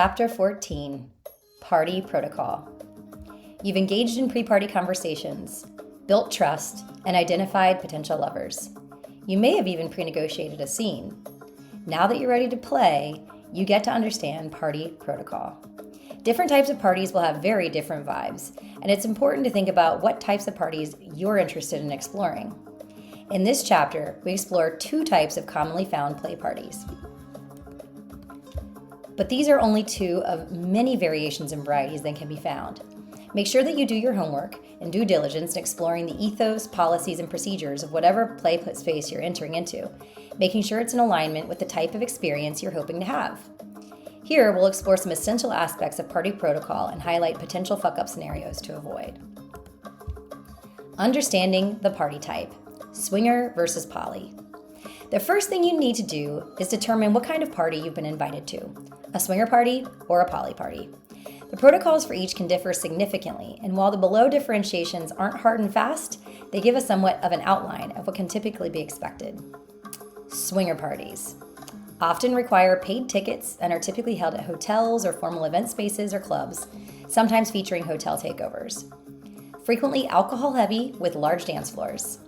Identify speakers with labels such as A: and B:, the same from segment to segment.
A: Chapter 14, Party Protocol. You've engaged in pre-party conversations, built trust, and identified potential lovers. You may have even pre-negotiated a scene. Now that you're ready to play, you get to understand party protocol. Different types of parties will have very different vibes, and it's important to think about what types of parties you're interested in exploring. In this chapter, we explore two types of commonly found play parties. But these are only two of many variations and varieties that can be found. Make sure that you do your homework and due diligence in exploring the ethos, policies, and procedures of whatever play space you're entering into, making sure it's in alignment with the type of experience you're hoping to have. Here, we'll explore some essential aspects of party protocol and highlight potential fuck-up scenarios to avoid. Understanding the party type, swinger versus poly. The first thing you need to do is determine what kind of party you've been invited to, a swinger party or a poly party. The protocols for each can differ significantly, and while the below differentiations aren't hard and fast, they give us somewhat of an outline of what can typically be expected. Swinger parties often require paid tickets and are typically held at hotels or formal event spaces or clubs, sometimes featuring hotel takeovers. Frequently alcohol-heavy with large dance floors.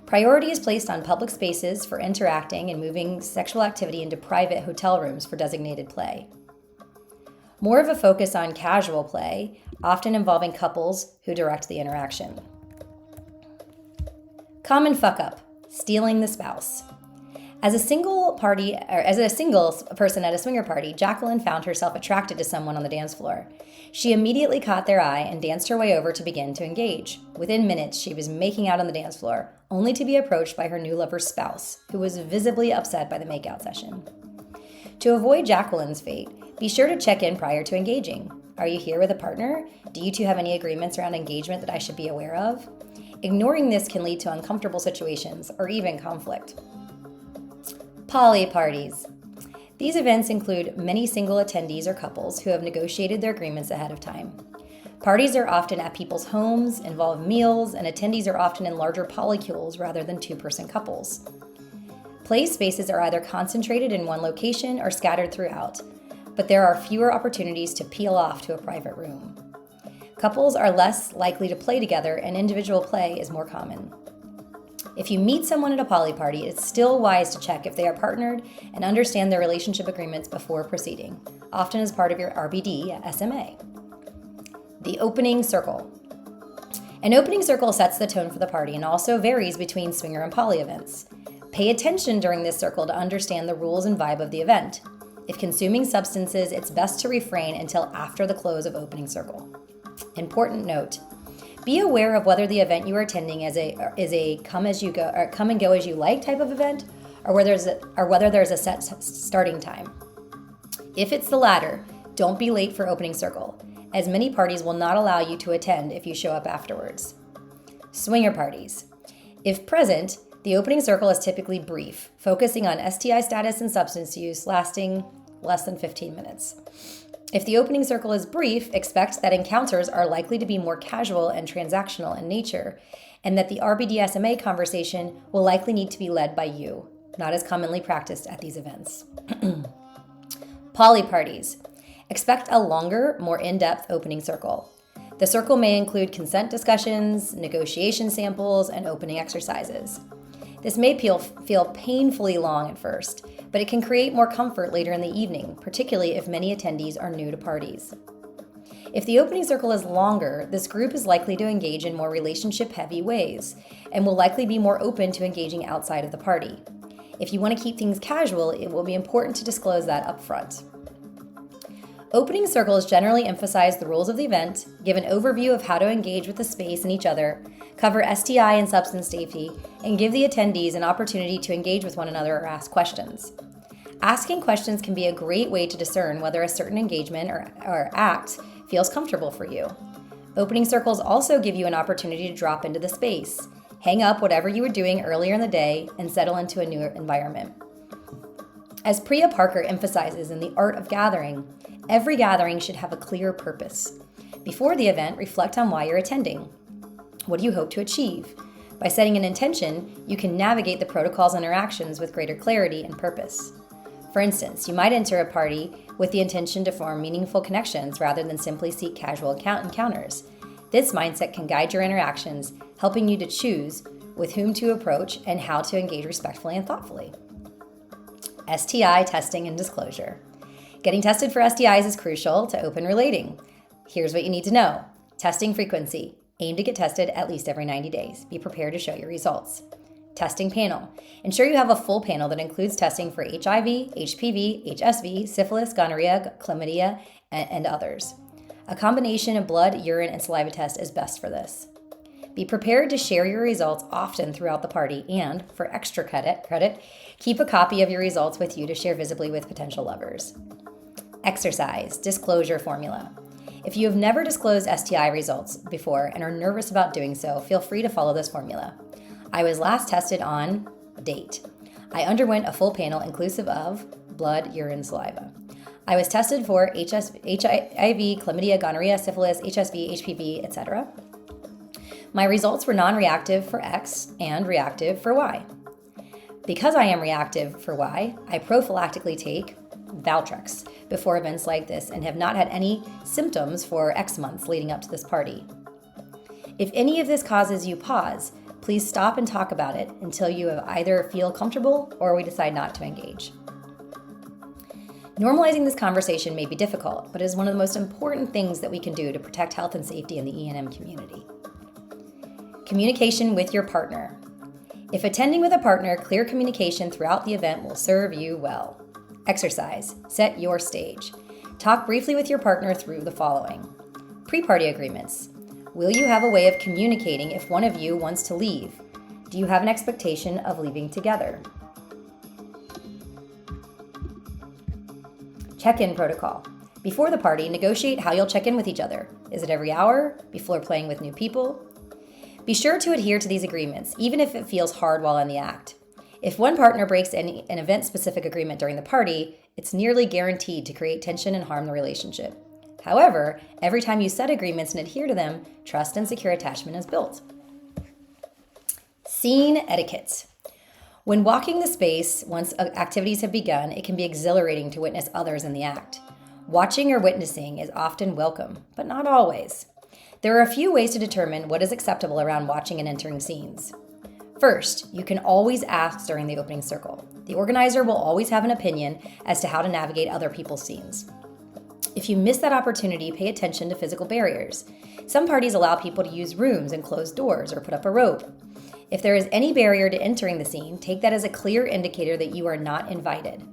A: Priority is placed on public spaces for interacting and moving sexual activity into private hotel rooms for designated play. More of a focus on casual play, often involving couples who direct the interaction. Common fuck-up, stealing the spouse. As a single person at a swinger party, Jacqueline found herself attracted to someone on the dance floor. She immediately caught their eye and danced her way over to begin to engage. Within minutes, she was making out on the dance floor, only to be approached by her new lover's spouse, who was visibly upset by the makeout session. To avoid Jacqueline's fate, be sure to check in prior to engaging. Are you here with a partner? Do you two have any agreements around engagement that I should be aware of? Ignoring this can lead to uncomfortable situations or even conflict. Poly parties. These events include many single attendees or couples who have negotiated their agreements ahead of time. Parties are often at people's homes, involve meals, and attendees are often in larger polycules rather than two-person couples. Play spaces are either concentrated in one location or scattered throughout, but there are fewer opportunities to peel off to a private room. Couples are less likely to play together, and individual play is more common. If you meet someone at a poly party, it's still wise to check if they are partnered and understand their relationship agreements before proceeding, often as part of your RBD SMA. The opening circle. An opening circle sets the tone for the party and also varies between swinger and poly events. Pay attention during this circle to understand the rules and vibe of the event. If consuming substances, it's best to refrain until after the close of opening circle. Important note. Be aware of whether the event you are attending is a come and go as you like type of event, or whether there's a set starting time. If it's the latter, don't be late for opening circle, as many parties will not allow you to attend if you show up afterwards. Swinger parties. If present, the opening circle is typically brief, focusing on STI status and substance use, lasting less than 15 minutes. If the opening circle is brief, expect that encounters are likely to be more casual and transactional in nature, and that the RBD-SMA conversation will likely need to be led by you, not as commonly practiced at these events. Poly parties. Expect a longer, more in-depth opening circle. The circle may include consent discussions, negotiation samples, and opening exercises. This may feel painfully long at first, but it can create more comfort later in the evening, particularly if many attendees are new to parties. If the opening circle is longer, this group is likely to engage in more relationship-heavy ways and will likely be more open to engaging outside of the party. If you want to keep things casual, it will be important to disclose that up front. Opening circles generally emphasize the rules of the event, give an overview of how to engage with the space and each other, cover STI and substance safety, and give the attendees an opportunity to engage with one another or ask questions. Asking questions can be a great way to discern whether a certain engagement or act feels comfortable for you. Opening circles also give you an opportunity to drop into the space, hang up whatever you were doing earlier in the day, and settle into a new environment. As Priya Parker emphasizes in The Art of Gathering, every gathering should have a clear purpose. Before the event, reflect on why you're attending. What do you hope to achieve? By setting an intention, you can navigate the protocol's interactions with greater clarity and purpose. For instance, you might enter a party with the intention to form meaningful connections rather than simply seek casual encounters. This mindset can guide your interactions, helping you to choose with whom to approach and how to engage respectfully and thoughtfully. STI testing and disclosure. Getting tested for STIs is crucial to open relating. Here's what you need to know. Testing frequency. Aim to get tested at least every 90 days. Be prepared to show your results. Testing panel. Ensure you have a full panel that includes testing for HIV, HPV, HSV, syphilis, gonorrhea, chlamydia, and others. A combination of blood, urine, and saliva test is best for this. Be prepared to share your results often throughout the party, and for extra credit, keep a copy of your results with you to share visibly with potential lovers. Exercise, disclosure formula. If you have never disclosed STI results before and are nervous about doing so, feel free to follow this formula. I was last tested on date. I underwent a full panel inclusive of blood, urine, saliva. I was tested for HIV, chlamydia, gonorrhea, syphilis, HSV, HPV, etc. My results were non-reactive for X and reactive for Y. Because I am reactive for Y, I prophylactically take Valtrex before events like this and have not had any symptoms for X months leading up to this party. If any of this causes you pause, please stop and talk about it until you either feel comfortable or we decide not to engage. Normalizing this conversation may be difficult, but is one of the most important things that we can do to protect health and safety in the E&M community. Communication with your partner. If attending with a partner, clear communication throughout the event will serve you well. Exercise. Set your stage. Talk briefly with your partner through the following. Pre-party agreements. Will you have a way of communicating if one of you wants to leave? Do you have an expectation of leaving together? Check-in protocol. Before the party, negotiate how you'll check in with each other. Is it every hour? Before playing with new people? Be sure to adhere to these agreements, even if it feels hard while in the act. If one partner breaks an event-specific agreement during the party, it's nearly guaranteed to create tension and harm the relationship. However, every time you set agreements and adhere to them, trust and secure attachment is built. Scene etiquette. When walking the space, once activities have begun, it can be exhilarating to witness others in the act. Watching or witnessing is often welcome, but not always. There are a few ways to determine what is acceptable around watching and entering scenes. First, you can always ask during the opening circle. The organizer will always have an opinion as to how to navigate other people's scenes. If you miss that opportunity, pay attention to physical barriers. Some parties allow people to use rooms and close doors or put up a rope. If there is any barrier to entering the scene, take that as a clear indicator that you are not invited.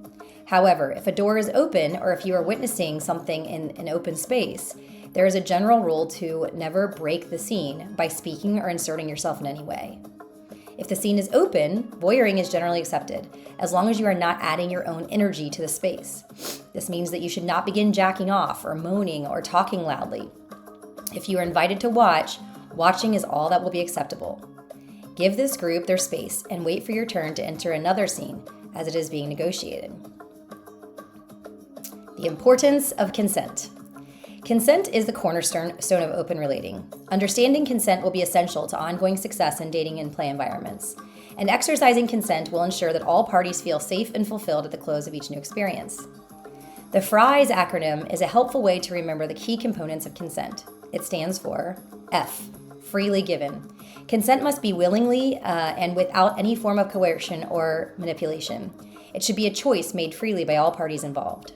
A: However, if a door is open or if you are witnessing something in an open space, there is a general rule to never break the scene by speaking or inserting yourself in any way. If the scene is open, voyeuring is generally accepted, as long as you are not adding your own energy to the space. This means that you should not begin jacking off or moaning or talking loudly. If you are invited to watch, watching is all that will be acceptable. Give this group their space and wait for your turn to enter another scene as it is being negotiated. The importance of consent. Consent is the cornerstone of open relating. Understanding consent will be essential to ongoing success in dating and play environments. And exercising consent will ensure that all parties feel safe and fulfilled at the close of each new experience. The FRIES acronym is a helpful way to remember the key components of consent. It stands for F, freely given. Consent must be willingly and without any form of coercion or manipulation. It should be a choice made freely by all parties involved.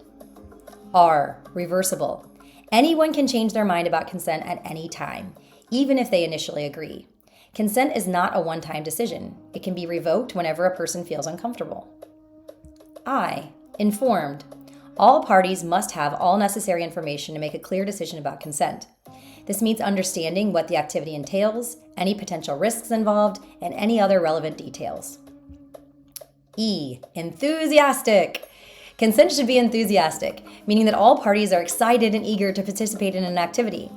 A: R, reversible. Anyone can change their mind about consent at any time, even if they initially agree. Consent is not a one-time decision. It can be revoked whenever a person feels uncomfortable. I, informed. All parties must have all necessary information to make a clear decision about consent. This means understanding what the activity entails, any potential risks involved, and any other relevant details. E, enthusiastic. Consent should be enthusiastic, meaning that all parties are excited and eager to participate in an activity.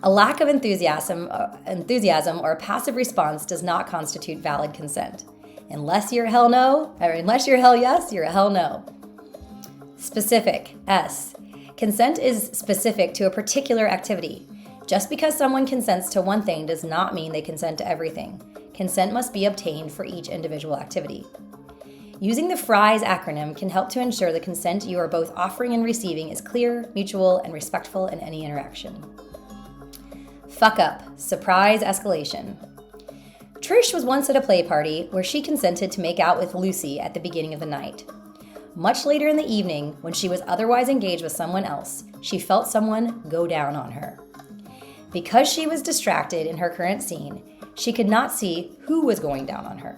A: A lack of enthusiasm or a passive response does not constitute valid consent. Unless you're hell yes, you're a hell no. Specific, S. Consent is specific to a particular activity. Just because someone consents to one thing does not mean they consent to everything. Consent must be obtained for each individual activity. Using the FRIES acronym can help to ensure the consent you are both offering and receiving is clear, mutual, and respectful in any interaction. Fuck up, surprise escalation. Trish was once at a play party where she consented to make out with Lucy at the beginning of the night. Much later in the evening, when she was otherwise engaged with someone else, she felt someone go down on her. Because she was distracted in her current scene, she could not see who was going down on her.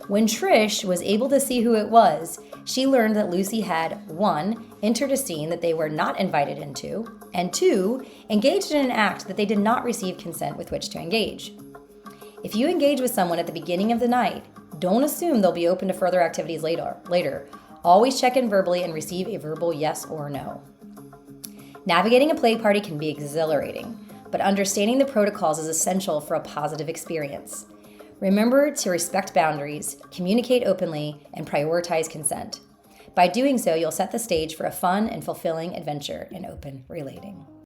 A: When Trish was able to see who it was, she learned that Lucy had 1. Entered a scene that they were not invited into, and 2. Engaged in an act that they did not receive consent with which to engage. If you engage with someone at the beginning of the night, don't assume they'll be open to further activities later. Always check in verbally and receive a verbal yes or no. Navigating a play party can be exhilarating, but understanding the protocols is essential for a positive experience. Remember to respect boundaries, communicate openly, and prioritize consent. By doing so, you'll set the stage for a fun and fulfilling adventure in open relating.